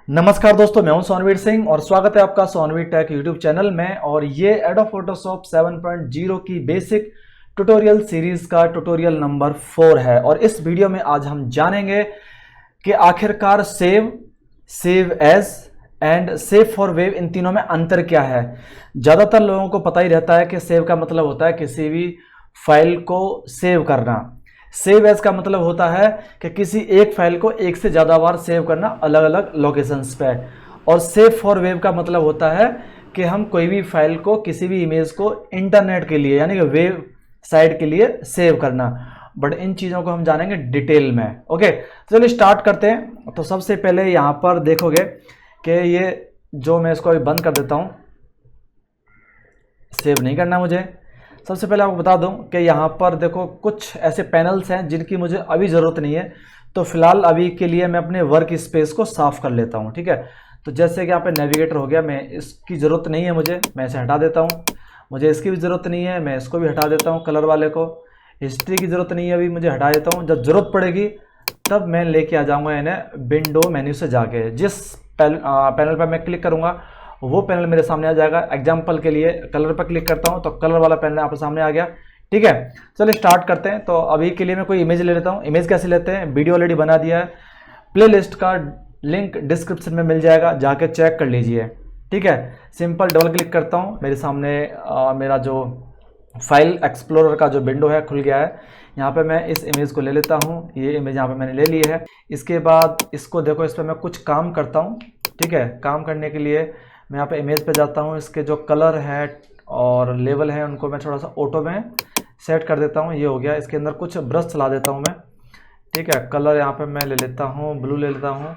नमस्कार दोस्तों, मैं हूं सोनवीर सिंह और स्वागत है आपका सोनवीर टेक यूट्यूब चैनल में। और ये एडोब फोटोशॉप 7.0 की बेसिक ट्यूटोरियल सीरीज का ट्यूटोरियल नंबर 4 है। और इस वीडियो में आज हम जानेंगे कि आखिरकार save as and save for web इन तीनों में अंतर क्या है। ज़्यादातर लोगों को पता ही रहता है कि सेव का मतलब होता है किसी भी फाइल को सेव करना। सेव एज का मतलब होता है कि किसी एक फाइल को एक से ज़्यादा बार सेव करना अलग अलग लोकेशंस पे। और सेव फॉर वेव का मतलब होता है कि हम कोई भी फाइल को, किसी भी इमेज को इंटरनेट के लिए यानी कि वेब साइट के लिए सेव करना। बट इन चीज़ों को हम जानेंगे डिटेल में। ओके, तो चलिए स्टार्ट करते हैं। तो सबसे पहले यहाँ पर देखोगे कि ये जो मैं इसको अभी बंद कर देता हूँ, सेव नहीं करना मुझे। सबसे पहले आपको बता दूं कि यहाँ पर देखो कुछ ऐसे पैनल्स हैं जिनकी मुझे अभी ज़रूरत नहीं है। तो फिलहाल अभी के लिए मैं अपने वर्क स्पेस को साफ़ कर लेता हूँ। ठीक है, तो जैसे कि यहाँ पे नेविगेटर हो गया, मैं इसकी ज़रूरत नहीं है मुझे, मैं इसे हटा देता हूँ। मुझे इसकी भी ज़रूरत नहीं है, मैं इसको भी हटा देता हूँ। कलर वाले को, हिस्ट्री की ज़रूरत नहीं है अभी, मुझे हटा देता हूँ। जब ज़रूरत पड़ेगी तब मैं लेके आ जाऊँगा इन्हें विंडो मेन्यू से जाके। जिस पैनल पर मैं क्लिक करूँगा वो पैनल मेरे सामने आ जाएगा। एग्जाम्पल के लिए कलर पर क्लिक करता हूं तो कलर वाला पैनल आपके सामने आ गया। ठीक है, चलिए स्टार्ट करते हैं। तो अभी के लिए मैं कोई इमेज ले लेता हूं। इमेज कैसे लेते हैं, वीडियो ऑलरेडी बना दिया है, प्लेलिस्ट का लिंक डिस्क्रिप्शन में मिल जाएगा, जाके चेक कर लीजिए। ठीक है, सिंपल डबल क्लिक करता हूं, मेरे सामने मेरा जो फाइल एक्सप्लोरर का जो विंडो है खुल गया है। यहाँ पे मैं इस इमेज को ले लेता हूँ। ये इमेज यहाँ पे मैंने ले ली है। इसके बाद इसको देखो, इस पर मैं कुछ काम करता हूँ। ठीक है, काम करने के लिए मैं यहाँ पे इमेज पे जाता हूँ। इसके जो कलर है और लेवल है उनको मैं थोड़ा सा ऑटो में सेट कर देता हूँ। ये हो गया। इसके अंदर कुछ ब्रश चला देता हूँ मैं। ठीक है, कलर यहाँ पे मैं ले लेता हूँ, ब्लू ले लेता हूँ।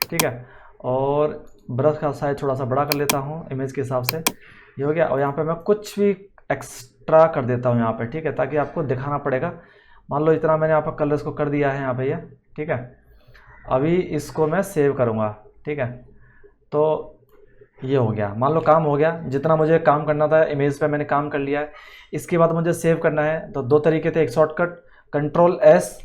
ठीक है, और ब्रश का साइज थोड़ा सा बड़ा कर लेता हूँ इमेज के हिसाब से। ये हो गया। और यहाँ पे मैं कुछ भी एक्स्ट्रा कर देता हूँ यहाँ पे। ठीक है, ताकि आपको दिखाना पड़ेगा। मान लो इतना मैंने यहाँ पर कलर्स को कर दिया है यहाँ पे ये। ठीक है, अभी इसको मैं सेव करूँगा। ठीक है, तो ये हो गया। मान लो काम हो गया, जितना मुझे काम करना था इमेज पे मैंने काम कर लिया है। इसके बाद मुझे सेव करना है तो दो तरीके थे, एक शॉर्टकट कंट्रोल एस।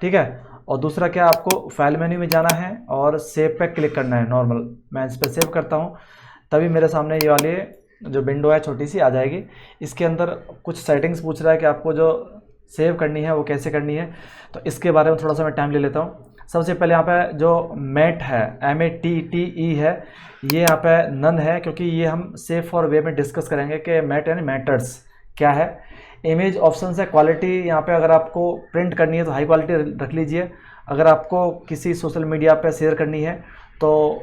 ठीक है, और दूसरा क्या, आपको फाइल मेन्यू में जाना है और सेव पे क्लिक करना है नॉर्मल। मैं इस पर सेव करता हूँ, तभी मेरे सामने ये वाली जो विंडो है छोटी सी आ जाएगी। इसके अंदर कुछ सेटिंग्स पूछ रहा है कि आपको जो सेव करनी है वो कैसे करनी है। तो इसके बारे में थोड़ा सा मैं टाइम ले लेता हूँ। सबसे पहले यहाँ पे जो मैट है, MATTE है, ये यहाँ पे नन है, क्योंकि ये हम सेव फॉर वेब में डिस्कस करेंगे कि मैट यानी मैटर्स क्या है। इमेज ऑप्शन है, क्वालिटी यहाँ पे अगर आपको प्रिंट करनी है तो हाई क्वालिटी रख लीजिए। अगर आपको किसी सोशल मीडिया पे शेयर करनी है तो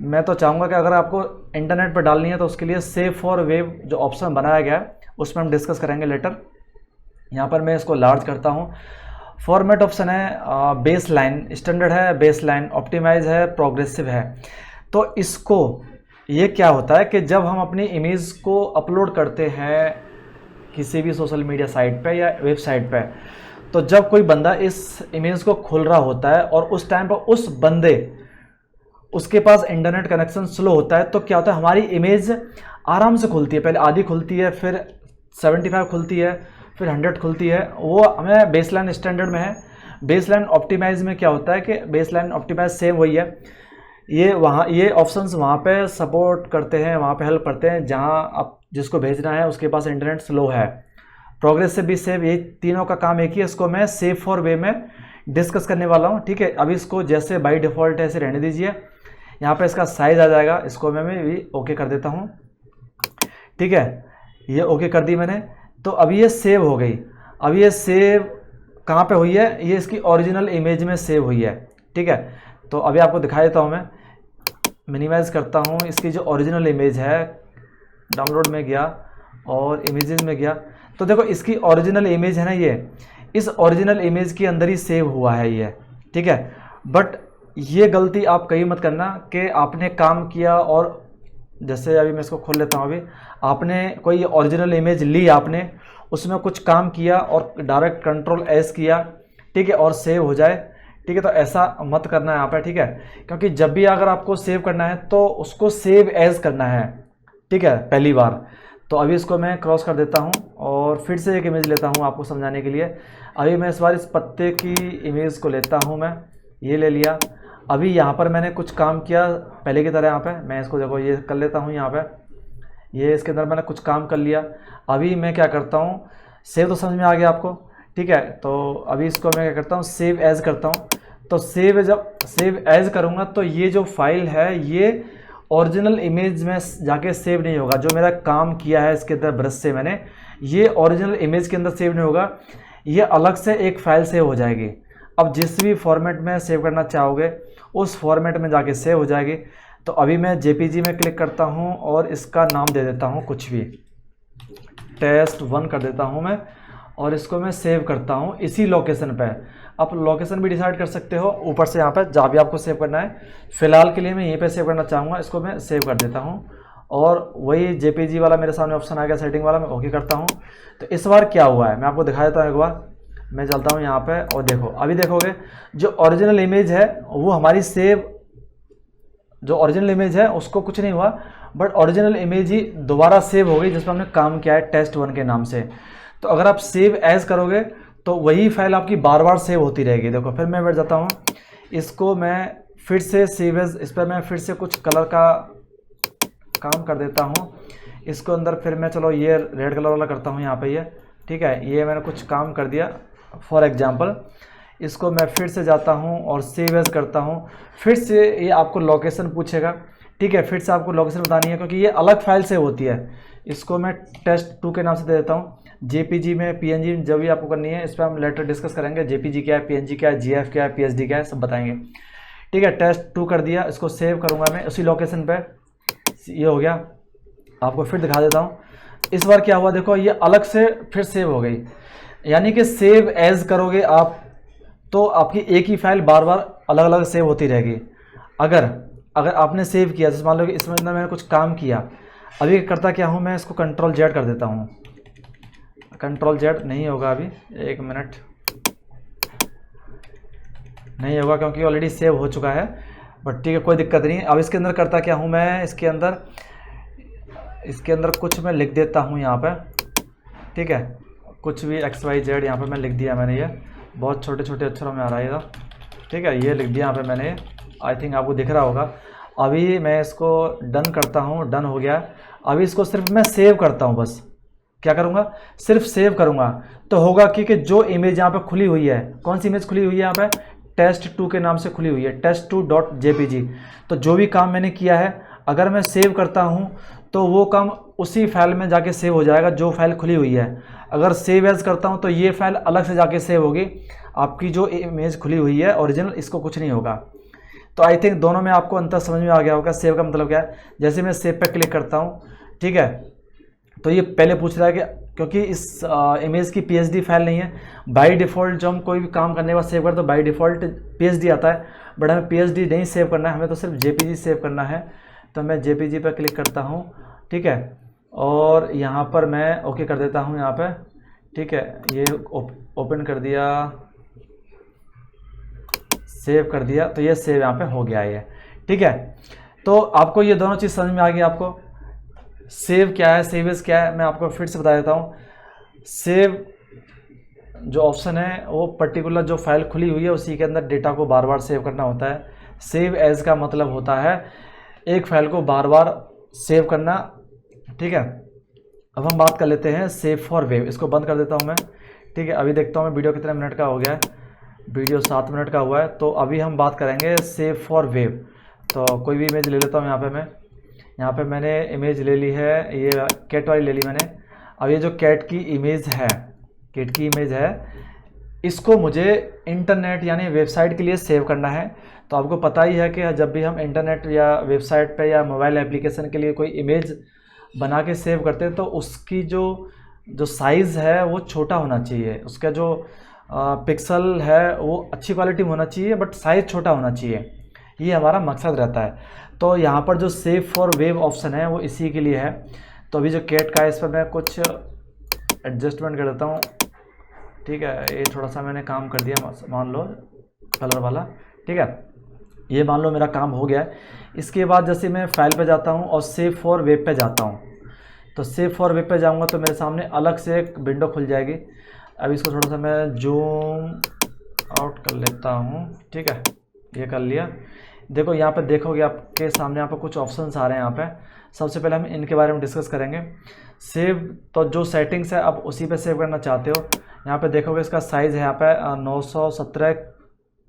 मैं तो चाहूँगा कि अगर आपको इंटरनेट पर डालनी है तो उसके लिए सेव फॉर वेब जो ऑप्शन बनाया गया है उसमें हम डिस्कस करेंगे लेटर। यहाँ पर मैं इसको लार्ज करता हूँ। फॉर्मेट ऑप्शन है, बेस लाइन स्टैंडर्ड है, बेस लाइन ऑप्टिमाइज है, प्रोग्रेसिव है। तो इसको, ये क्या होता है कि जब हम अपनी इमेज को अपलोड करते हैं किसी भी सोशल मीडिया साइट पे या वेबसाइट पे, तो जब कोई बंदा इस इमेज को खोल रहा होता है और उस टाइम पर उस बंदे उसके पास इंटरनेट कनेक्शन स्लो होता है, तो क्या होता है, हमारी इमेज आराम से खुलती है। पहले आधी खुलती है, फिर 75 खुलती है, फिर 100 खुलती है। वो हमें बेसलाइन स्टैंडर्ड में है। बेसलाइन ऑप्टिमाइज में क्या होता है कि बेसलाइन ऑप्टिमाइज सेम वही है। ये ऑप्शंस वहाँ पे सपोर्ट करते हैं, वहाँ पे हेल्प करते हैं जहाँ आप जिसको भेजना है उसके पास इंटरनेट स्लो है। प्रोग्रेस से भी सेव, ये तीनों का काम एक ही है। इसको मैं सेव फॉर वे में डिस्कस करने वाला हूँ। ठीक है, अभी इसको जैसे बाई डिफ़ॉल्ट ऐसे रहने दीजिए। यहाँ पे इसका साइज आ जाएगा, इसको मैं भी ओके कर देता हूँ। ठीक है, ये ओके कर दी मैंने। तो अभी ये सेव हो गई। अभी ये सेव कहाँ पे हुई है, ये इसकी ओरिजिनल इमेज में सेव हुई है। ठीक है, तो अभी आपको दिखा देता हूँ। मैं मिनिमाइज़ करता हूँ। इसकी जो ओरिजिनल इमेज है, डाउनलोड में गया और इमेजेस में गया, तो देखो इसकी ओरिजिनल इमेज है ना, ये इस ओरिजिनल इमेज के अंदर ही सेव हुआ है ये। ठीक है, बट ये गलती आप कहीं मत करना कि आपने काम किया और जैसे अभी मैं इसको खोल लेता हूँ। अभी आपने कोई ओरिजिनल इमेज ली, आपने उसमें कुछ काम किया और डायरेक्ट कंट्रोल एस किया, ठीक है, और सेव हो जाए। ठीक है, तो ऐसा मत करना है यहाँ पे। ठीक है, क्योंकि जब भी अगर आपको सेव करना है तो उसको सेव एज करना है। ठीक है, पहली बार। तो अभी इसको मैं क्रॉस कर देता हूँ और फिर से एक इमेज लेता हूँ आपको समझाने के लिए। अभी मैं इस बार इस पत्ते की इमेज को लेता हूँ मैं, ये ले लिया। अभी यहाँ पर मैंने कुछ काम किया पहले की तरह, यहाँ पे मैं इसको देखो ये कर लेता हूँ, यहाँ पे ये इसके अंदर मैंने कुछ काम कर लिया। अभी मैं क्या करता हूँ, सेव तो समझ में आ गया आपको, ठीक है। तो अभी इसको मैं क्या करता हूँ, सेव एज करता हूँ। तो जब सेव एज करूँगा तो ये जो फाइल है ये ओरिजिनल इमेज में जाके सेव नहीं होगा। जो मेरा काम किया है इसके अंदर ब्रश से मैंने, ये ओरिजिनल इमेज के अंदर सेव नहीं होगा, ये अलग से एक फ़ाइल सेव हो जाएगी। अब जिस भी फॉर्मेट में सेव करना चाहोगे उस फॉर्मेट में जाके सेव हो जाएगी। तो अभी मैं जेपीजी में क्लिक करता हूँ और इसका नाम दे देता हूँ कुछ भी, test1 कर देता हूँ मैं, और इसको मैं सेव करता हूँ इसी लोकेशन पे। आप लोकेशन भी डिसाइड कर सकते हो ऊपर से, यहाँ पे जहाँ भी आपको सेव करना है। फ़िलहाल के लिए मैं यहीं पे सेव करना चाहूँगा, इसको मैं सेव कर देता हूँ और वही जेपीजी वाला मेरे सामने ऑप्शन आ गया सेटिंग वाला, मैं ओके करता हूँ। तो इस बार क्या हुआ है मैं आपको दिखा देता हूँ एक बार। मैं चलता हूँ यहाँ पे और देखो, अभी देखोगे जो ओरिजिनल इमेज है वो हमारी सेव, जो ओरिजिनल इमेज है उसको कुछ नहीं हुआ, बट ओरिजिनल इमेज ही दोबारा सेव हो गई जिसमें हमने काम किया है test1 के नाम से। तो अगर आप सेव एज करोगे तो वही फाइल आपकी बार बार सेव होती रहेगी। देखो फिर मैं बैठ जाता हूँ, इसको मैं फिर से सेव एज, इस पर मैं फिर से कुछ कलर का काम कर देता हूँ। इसको अंदर फिर मैं चलो ये रेड कलर वाला करता हूँ यहाँ पे, ये ठीक है, ये मैंने कुछ काम कर दिया फॉर एग्जांपल। इसको मैं फिर से जाता हूँ और सेव एज करता हूँ। फिर से ये आपको लोकेशन पूछेगा, ठीक है, फिर से आपको लोकेशन बतानी है क्योंकि ये अलग फाइल से होती है। इसको मैं test2 के नाम से दे देता हूँ। जेपीजी में पीएनजी जब भी आपको करनी है, इस पर हम लेटर डिस्कस करेंगे, जेपीजी क्या है, पीएनजी क्या है, जीएफ क्या है, पीएसडी क्या है, सब बताएंगे, ठीक है। test2 कर दिया, इसको सेव करूँगा मैं उसी लोकेशन पे, ये हो गया। आपको फिर दिखा देता हूँ, इस बार क्या हुआ देखो, ये अलग से फिर सेव हो गई। यानी कि सेव एज करोगे आप तो आपकी एक ही फाइल बार बार अलग अलग सेव होती रहेगी। अगर आपने सेव किया, जैसे मान लो कि इसमें अंदर मैंने कुछ काम किया, अभी करता क्या हूँ मैं, इसको Ctrl+Z कर देता हूँ। Ctrl+Z नहीं होगा अभी, एक मिनट, नहीं होगा क्योंकि ऑलरेडी सेव हो चुका है, बट ठीक है कोई दिक्कत नहीं। अब इसके अंदर करता क्या हूँ मैं, इसके अंदर कुछ मैं लिख देता हूँ यहाँ पे, ठीक है, कुछ भी XYZ यहाँ पे मैं लिख दिया मैंने, ये बहुत छोटे छोटे अक्षरों में आ रहा है ये, ठीक है, ये लिख दिया यहाँ पे मैंने, आई थिंक आपको दिख रहा होगा। अभी मैं इसको डन करता हूँ, डन हो गया। अभी इसको सिर्फ मैं सेव करता हूँ, बस क्या करूँगा, सिर्फ सेव करूँगा तो होगा कि जो इमेज यहाँ पे खुली हुई है, कौन सी इमेज खुली हुई है यहाँ पे, test2 के नाम से खुली हुई है, test2.jpg। तो जो भी काम मैंने किया है अगर मैं सेव करता हूँ तो वो काम उसी फाइल में जाके सेव हो जाएगा जो फाइल खुली हुई है। अगर सेव एज करता हूँ तो ये फाइल अलग से जाके सेव होगी, आपकी जो इमेज खुली हुई है ओरिजिनल, इसको कुछ नहीं होगा। तो आई थिंक दोनों में आपको अंतर समझ में आ गया होगा, सेव का मतलब क्या है। जैसे मैं सेव पे क्लिक करता हूँ, ठीक है, तो ये पहले पूछ रहा है कि क्योंकि इस इमेज की पीएसडी फाइल नहीं है, बाय डिफ़ॉल्ट जो हम कोई भी काम करने के बाद सेव करते तो बाय डिफ़ॉल्ट पीएसडी आता है, बट हमें पीएसडी नहीं सेव करना है, हमें तो सिर्फ जेपीजी सेव करना है। तो मैं जेपीजी पर क्लिक करता हूँ, ठीक है, और यहाँ पर मैं ओके कर देता हूँ यहाँ पे, ठीक है, ये ओपन कर दिया, सेव कर दिया, तो ये सेव यहाँ पे हो गया ये, ठीक है। तो आपको ये दोनों चीज़ समझ में आ गई। आपको सेव क्या है, सेव एज क्या है, मैं आपको फिर से बता देता हूँ। सेव जो ऑप्शन है वो पर्टिकुलर जो फाइल खुली हुई है उसी के अंदर डेटा को बार बार सेव करना होता है। सेव एज का मतलब होता है एक फाइल को बार बार सेव करना, ठीक है। अब हम बात कर लेते हैं सेव फॉर वेब, इसको बंद कर देता हूँ मैं, ठीक है। अभी देखता हूँ मैं वीडियो कितने मिनट का हो गया है, वीडियो 7 मिनट का हुआ है। तो अभी हम बात करेंगे सेव फॉर वेब। तो कोई भी इमेज ले लेता हूँ, यहाँ पे मैंने इमेज ले ली है, ये कैट वाली ले ली मैंने। अब ये जो कैट की इमेज है, इसको मुझे इंटरनेट यानी वेबसाइट के लिए सेव करना है। तो आपको पता ही है कि जब भी हम इंटरनेट या वेबसाइट पे या मोबाइल एप्लीकेशन के लिए कोई इमेज बना के सेव करते हैं तो उसकी जो साइज़ है वो छोटा होना चाहिए, उसका जो पिक्सल है वो अच्छी क्वालिटी में होना चाहिए, बट साइज़ छोटा होना चाहिए, ये हमारा मकसद रहता है। तो यहाँ पर जो सेव फॉर वेब ऑप्शन है वो इसी के लिए है। तो अभी जो कैट का है इस पर मैं कुछ एडजस्टमेंट कर देता हूँ, ठीक है। ये थोड़ा सा मैंने काम कर दिया, मान लो कलर वाला, ठीक है, ये मान लो मेरा काम हो गया है। इसके बाद जैसे मैं फाइल पे जाता हूँ और सेव फॉर वेब पे जाता हूँ, तो सेव फॉर वेब पे जाऊँगा तो मेरे सामने अलग से एक विंडो खुल जाएगी। अब इसको थोड़ा सा मैं जूम आउट कर लेता हूँ, ठीक है, ये कर लिया। देखो यहाँ पे देखोगे आपके सामने यहाँ पे कुछ ऑप्शंस आ रहे हैं। यहाँ पे सबसे पहले हम इनके बारे में डिस्कस करेंगे। सेव, तो जो सेटिंग्स है आप उसी पे सेव करना चाहते हो। यहाँ पे देखोगे इसका साइज़ है यहाँ पे 917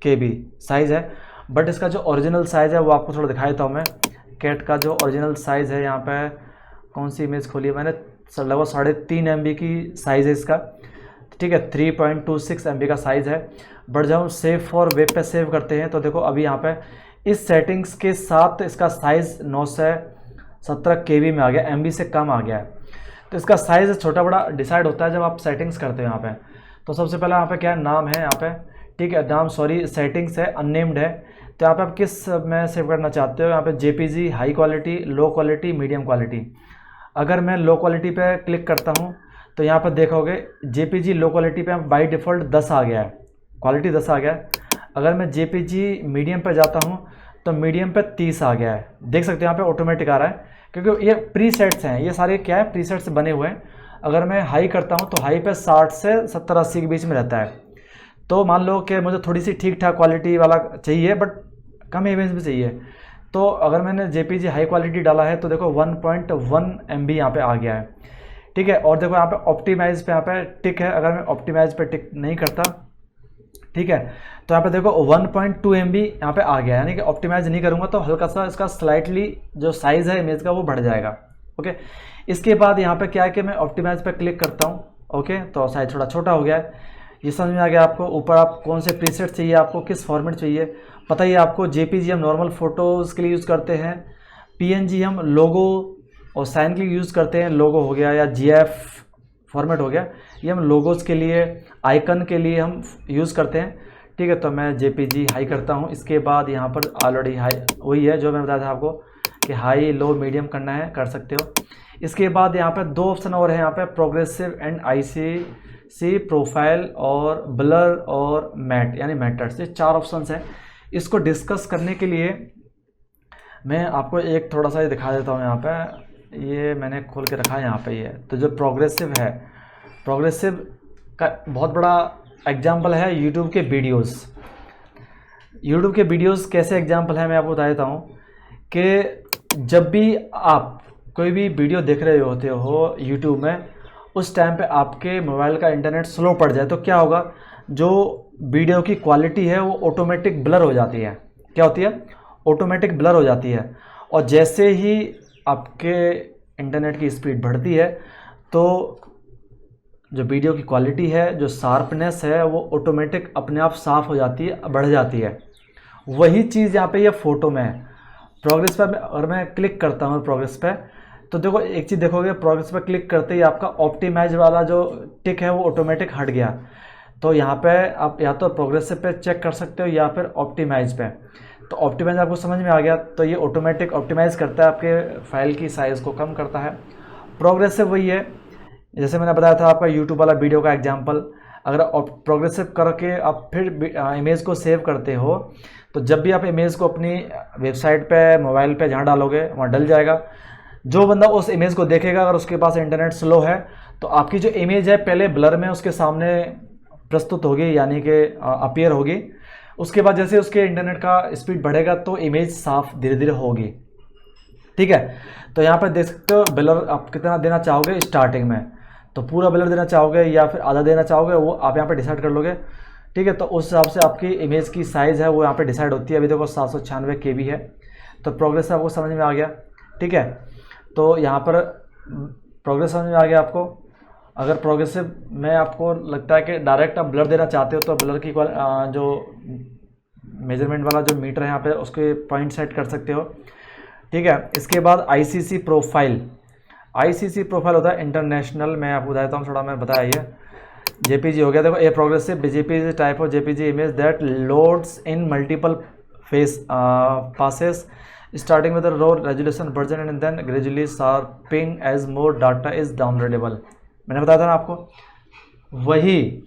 KB साइज़ है, बट इसका जो ओरिजिनल साइज़ है वो आपको थोड़ा दिखा देता हूँ मैं। कैट का जो ओरिजिनल साइज़ है, यहाँ पे कौन सी इमेज खोली है मैंने, लगभग 3.5 MB की साइज़ है इसका, ठीक है। 3.26 MB का साइज़ है। बट जब हम सेव फॉर वेब पे सेव करते हैं तो देखो अभी यहाँ पे इस सेटिंग्स के साथ इसका साइज़ 917 KB में आ गया, MB से कम आ गया है। तो इसका साइज़ छोटा बड़ा डिसाइड होता है जब आप सेटिंग्स करते हो यहाँ पे। तो सबसे पहले यहाँ पे क्या है, नाम है यहाँ पे, ठीक है, नाम सॉरी सेटिंग्स है, अननेम्ड है। तो यहाँ पे आप किस में सेव करना चाहते हो, यहाँ पे JPG, high quality, low quality, medium quality. अगर मैं लो क्वालिटी पे क्लिक करता हूँ तो यहाँ पर देखोगे JPG लो क्वालिटी पे बाई डिफ़ॉल्ट 10 आ गया है, क्वालिटी 10 आ गया है। अगर मैं JPG मीडियम पे जाता हूँ तो मीडियम पे 30 आ गया है। देख सकते हो यहाँ पे ऑटोमेटिक आ रहा है, क्योंकि ये प्रीसेट्स हैं, ये सारे क्या है, प्रीसेट्स बने हुए हैं। अगर मैं हाई करता हूँ तो हाई पे 60 से 70-80 के बीच में रहता है। तो मान लो कि मुझे थोड़ी सी ठीक ठाक क्वालिटी वाला चाहिए, बट कम इमेज में चाहिए, तो अगर मैंने JPG हाई क्वालिटी डाला है तो देखो 1.1 MB यहाँ पे आ गया है, ठीक है। और देखो यहाँ पे ऑप्टिमाइज पे यहाँ पे टिक है। अगर मैं ऑप्टिमाइज पे टिक नहीं करता, ठीक है, तो यहाँ पे देखो 1.2 MB यहाँ पे आ गया है, यानी कि ऑप्टिमाइज नहीं करूँगा तो हल्का सा इसका स्लाइटली जो साइज़ है इमेज का वो बढ़ जाएगा, ओके। इसके बाद यहाँ पे क्या है कि मैं ऑप्टिमाइज पे क्लिक करता हूँ, ओके, तो साइज थोड़ा छोटा हो गया है। ये समझ में आ गया आपको। ऊपर आप कौन से प्रीसेट चाहिए, आपको किस फॉर्मेट चाहिए पता ही है आपको। JPG हम नॉर्मल फ़ोटोज़ के लिए यूज़ करते हैं, PNG हम लोगो और साइन के लिए यूज़ करते हैं, लोगो हो गया या GIF फॉर्मेट हो गया, ये हम लोगोज़ के लिए, आइकन के लिए हम यूज़ करते हैं, ठीक है। तो मैं JPG हाई करता हूँ। इसके बाद यहाँ पर ऑलरेडी हाई वही है जो मैं बताया था आपको कि हाई लो मीडियम करना है, कर सकते हो। इसके बाद यहाँ पे 2 ऑप्शन और है यहाँ पे, प्रोग्रेसिव एंड ICC, प्रोफाइल और ब्लर और मैट यानी मैटर्स, ये 4 ऑप्शंस हैं। इसको डिस्कस करने के लिए मैं आपको एक थोड़ा सा ये दिखा देता हूँ। यहाँ पे ये मैंने खोल के रखा है यहाँ पे ये। तो जो प्रोग्रेसिव है, प्रोग्रेसिव का बहुत बड़ा एग्जाम्पल है यूट्यूब के वीडियोस। यूट्यूब के वीडियोस कैसे एग्जाम्पल है मैं आपको बता देता हूँ कि जब भी आप कोई भी वीडियो देख रहे होते हो यूट्यूब में, उस टाइम पे आपके मोबाइल का इंटरनेट स्लो पड़ जाए तो क्या होगा, जो वीडियो की क्वालिटी है वो ऑटोमेटिक ब्लर हो जाती है। क्या होती है, ऑटोमेटिक ब्लर हो जाती है। और जैसे ही आपके इंटरनेट की स्पीड बढ़ती है तो जो वीडियो की क्वालिटी है, जो शार्पनेस है, वो ऑटोमेटिक अपने आप साफ़ हो जाती है, बढ़ जाती है। वही चीज़ यहाँ पे ये फ़ोटो में है। प्रोग्रेस पर अगर मैं क्लिक करता हूँ प्रोग्रेस पे, तो देखो एक चीज़ देखोगे, प्रोग्रेस पर क्लिक करते ही आपका ऑप्टिमाइज वाला जो टिक है वो ऑटोमेटिक हट गया। तो यहाँ पे आप या तो प्रोग्रेसिव पे चेक कर सकते हो या फिर ऑप्टिमाइज पे। तो ऑप्टिमाइज आपको समझ में आ गया, तो ये ऑटोमेटिक ऑप्टिमाइज करता है, आपके फाइल की साइज़ को कम करता है। प्रोग्रेसिव वही है जैसे मैंने बताया था आपका यूट्यूब वाला वीडियो का एग्जांपल। अगर प्रोग्रेसिव करके आप फिर इमेज को सेव करते हो तो जब भी आप इमेज को अपनी वेबसाइट पे, मोबाइल पे जहाँ डालोगे वहाँ डल जाएगा। जो बंदा उस इमेज को देखेगा, अगर उसके पास इंटरनेट स्लो है तो आपकी जो इमेज है पहले ब्लर में उसके सामने प्रस्तुत होगी, यानी कि अपीयर होगी। उसके बाद जैसे उसके इंटरनेट का स्पीड बढ़ेगा तो इमेज साफ धीरे धीरे होगी, ठीक है। तो यहाँ पर देख सकते हो ब्लर आप कितना देना चाहोगे स्टार्टिंग में, तो पूरा ब्लर देना चाहोगे या फिर आधा देना चाहोगे, वो आप यहाँ पे डिसाइड कर लोगे, ठीक है। तो उस हिसाब से आपकी इमेज की साइज़ है वो यहाँ पे डिसाइड होती है। अभी देखो 796 KB है। तो प्रोग्रेस आपको समझ में आ गया, ठीक है। तो यहाँ पर प्रोग्रेस समझ में आ गया आपको। अगर प्रोग्रेसिव में आपको लगता है कि डायरेक्ट आप ब्लर देना चाहते हो तो ब्लर की जो मेजरमेंट वाला जो मीटर है यहाँ पे उसके पॉइंट सेट कर सकते हो, ठीक है। इसके बाद ICC प्रोफाइल। ICC प्रोफाइल होता है इंटरनेशनल, मैं आपको बताता हूँ थोड़ा, मैं बताया ये JPG हो गया। देखो a progressive JPG type of JPG image that loads in multiple phase passes starting with low resolution version and then gradually sharpening as more data is downloadable. मैंने बताया था ना आपको, वही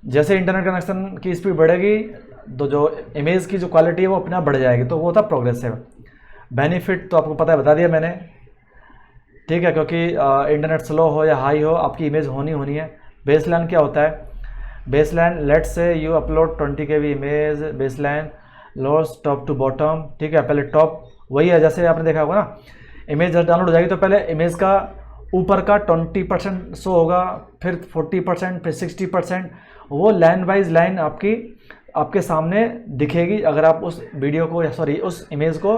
जैसे इंटरनेट कनेक्शन की स्पीड बढ़ेगी तो जो इमेज की जो क्वालिटी है वो अपने आप बढ़ जाएगी, तो वो था प्रोग्रेसिव। बेनिफिट तो आपको पता है, बता दिया मैंने, ठीक है, क्योंकि इंटरनेट स्लो हो या हाई हो आपकी इमेज होनी है। बेसलाइन क्या होता है, baseline let's say you upload 20 KB image, baseline lower top to bottom, ठीक है। पहले टॉप वही है जैसे आपने देखा होगा ना, इमेज जब डाउनलोड हो जाएगी तो पहले इमेज का ऊपर का 20% शो होगा, फिर 40%, फिर 60%। वो लाइन वाइज लाइन आपके सामने दिखेगी अगर आप उस वीडियो को, सॉरी उस इमेज को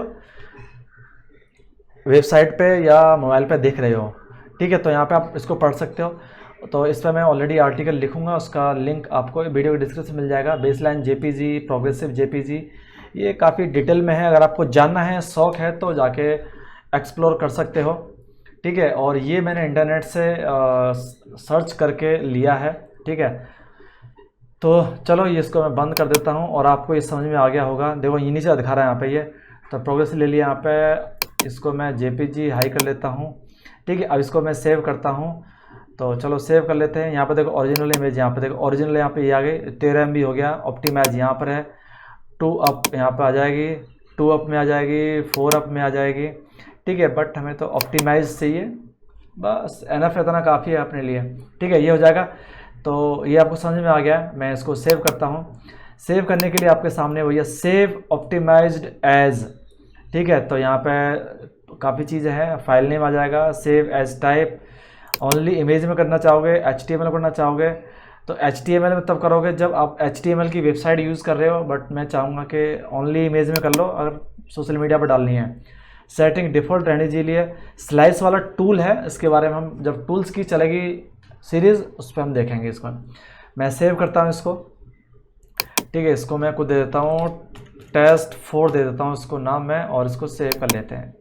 वेबसाइट पे या मोबाइल पे देख रहे हो, ठीक है। तो यहाँ पे आप इसको पढ़ सकते हो। तो इस पर मैं ऑलरेडी आर्टिकल लिखूंगा, उसका लिंक आपको वीडियो के डिस्क्रिप्शन मिल जाएगा। बेसलाइन जेपीजी, प्रोग्रेसिव जेपीजी, ये काफ़ी डिटेल में है। अगर आपको जानना है, शौक है तो जाके एक्सप्लोर कर सकते हो, ठीक है। और ये मैंने इंटरनेट से सर्च करके लिया है, ठीक है। तो चलो ये इसको मैं बंद कर देता हूँ और आपको ये समझ में आ गया होगा। देखो ये नीचे दिखा रहा है यहाँ पे, ये तो प्रोग्रेसिव ले लिया। यहाँ पे इसको मैं जेपीजी हाई कर लेता हूँ, ठीक है। अब इसको मैं सेव करता हूँ। तो चलो सेव कर लेते हैं। यहाँ पे देखो ओरिजिनल इमेज, यहाँ पे देखो ओरिजिनल, यहाँ पे ये आ गई 13 MB हो गया। ऑप्टिमाइज यहाँ पर है, 2 अप यहाँ पे आ जाएगी, 2 अप में आ जाएगी, 4 अप में आ जाएगी, ठीक है। बट हमें तो ऑप्टिमाइज चाहिए, बस एनफ इतना काफ़ी है अपने लिए, ठीक है। ये हो जाएगा। तो ये आपको समझ में आ गया। मैं इसको सेव करता हूँ। सेव करने के लिए आपके सामने वही है, सेव ऑप्टिमाइज्ड एज, ठीक है। तो यहाँ पे काफ़ी चीज़ें हैं। फाइल नेम आ जाएगा, save as type, only image में करना चाहोगे, HTML करना चाहोगे तो HTML में तब करोगे जब आप HTML की वेबसाइट यूज़ कर रहे हो, बट मैं चाहूँगा कि ओनली इमेज में कर लो अगर सोशल मीडिया पर डालनी है। सेटिंग डिफ़ॉल्ट रहने दीजिए। स्लाइस वाला टूल है, इसके बारे में हम जब टूल्स की चलेगी सीरीज़ उस पर हम देखेंगे इसको। मैं सेव करता हूँ इसको, ठीक है। इसको मैं कुछ दे देता हूँ, टेस्ट 4 दे देता हूँ इसको नाम में, और इसको सेव कर लेते हैं।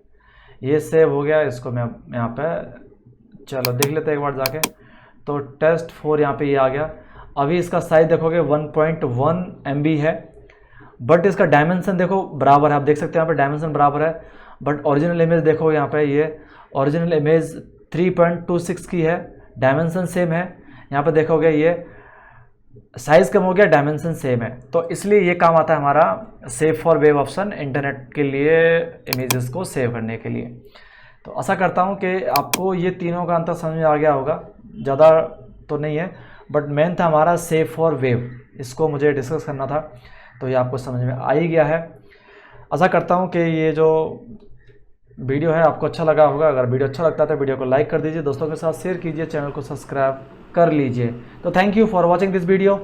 ये सेव हो गया। इसको मैं यहाँ पे चलो देख लेते हैं एक बार जाके। तो टेस्ट 4 यहाँ पे ये आ गया। अभी इसका साइज देखोगे 1.1 MB है, बट इसका डायमेंशन देखो बराबर है। आप देख सकते हैं यहाँ पे डायमेंशन बराबर है, बट ओरिजिनल इमेज देखो यहाँ पे, ये ओरिजिनल इमेज 3.26 की है, डायमेंशन सेम है। यहाँ पे देखोगे ये साइज़ कम हो गया, डायमेंशन सेम है। तो इसलिए ये काम आता है हमारा save for web option, internet के लिए इमेजेस को सेव करने के लिए। तो आशा करता हूँ कि आपको ये तीनों का अंतर समझ में आ गया होगा। ज़्यादा तो नहीं है, बट मेन था हमारा सेव फॉर वेब, इसको मुझे डिस्कस करना था। तो ये आपको समझ में आ ही गया है। आशा करता हूँ कि ये जो वीडियो है आपको अच्छा लगा होगा। अगर वीडियो अच्छा लगता है तो वीडियो को लाइक कर दीजिए, दोस्तों के साथ शेयर कीजिए, चैनल को सब्सक्राइब कर लीजिए। तो thank you for watching this video.